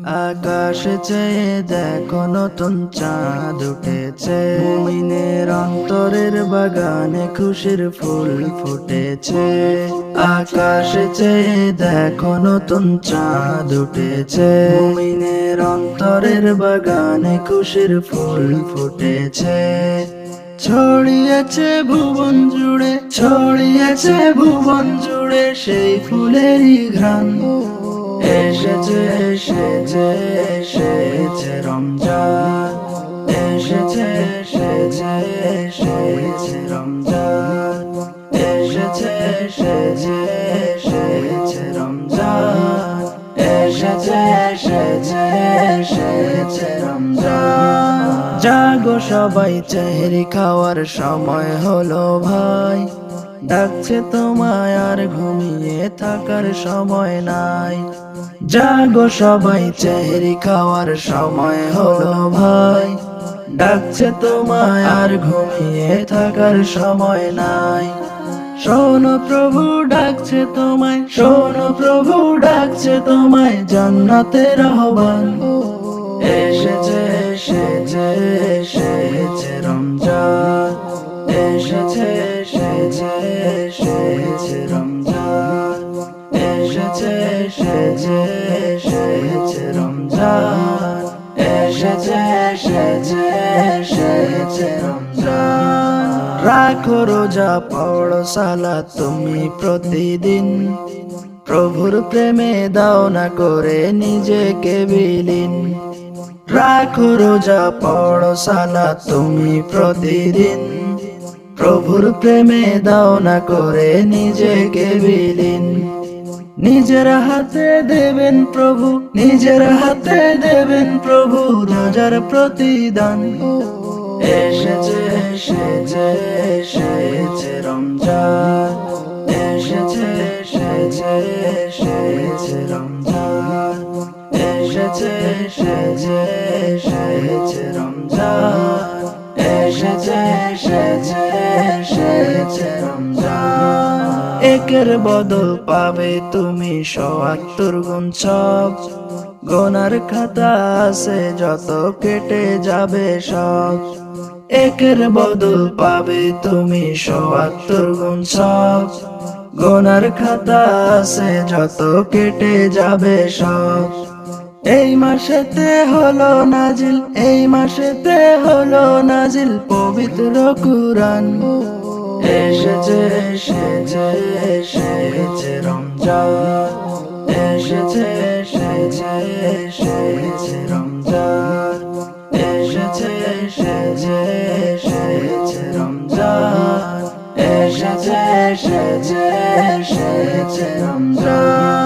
আকাশে চেয়ে দেখো নতুন চাঁদ উঠেছে, মুমিনের অন্তরের বাগানে খুশির ফুল ফুটেছে। আকাশে চেয়ে দেখো নতুন চাঁদ উঠেছে, মুমিনের অন্তরের বাগানে খুশির ফুল ফুটেছে। ছড়িয়েছে ভুবন জুড়ে, ছড়িয়েছে ভুবন জুড়ে সেই ফুলেরই ঘ্রাণ। এসেছে এসেছে এসেছে রমজান, এসেছে এসেছে এসেছে রমজান, এসেছে এসেছে এসেছে রমজান, এসেছে এসেছে এসেছে রমজান। জাগো সবাই চেহারি খাওয়ার সময় হলো ভাই, ডাকছে তোমায় আর ঘুমিয়ে থাকার সময় নাই। জাগো সবাই চেহারি খাওয়ার সময় হলো ভাই, ডাকছে তোমায় আর ঘুমিয়ে থাকার সময় নাই। শোনো প্রভু ডাকছে তোমায়, শোনো প্রভু ডাকছে তোমায়, জান্নাতের আহ্বান। এসেছে এসেছে এসেছে রমজান, এসেছে এসেছে এসেছে রমজান, এসেছে এসেছে এসেছে রমজান, এসেছে এসেছে এসেছে রমজান। রাখো রোজা পড়ো সালাত তুমি প্রতিদিন, প্রভুর প্রেমে দাও না করে নিজেকে বিলীন। রাখো রোজা পড়ো সালাত তুমি প্রতিদিন, প্রভুর প্রেমে দাও না করে নিজেকে বিলীন। নিজের হাতে দেবেন প্রভু, নিজের হাতে দেবেন প্রভু রোজার প্রতিদান। এসেছে এসেছে এসেছে রমজান, এসেছে এসেছে এসেছে রমজান, এসেছে এসেছে এসেছে রমজান, এসেছে এসেছে এসেছে রমজান। একের বদল পাবে তুমি ৭৭ গুণ সব, গোনার খাতা আছে যত কেটে যাবে সব। একের বদল পাবে তুমি ৭৭ গুণ সব, গোনার খাতা আছে যত কেটে যাবে সব। এই মাসেতে হলো নাজিল, এই মাসেতে হলো নাজিল পবিত্র কুরআন। এসেছে এসেছে এসেছে রমজান, এসেছে এসেছে এসেছে রমজান, এসেছে এসেছে এসেছে রমজান, এসেছে এসেছে এসেছে রমজান।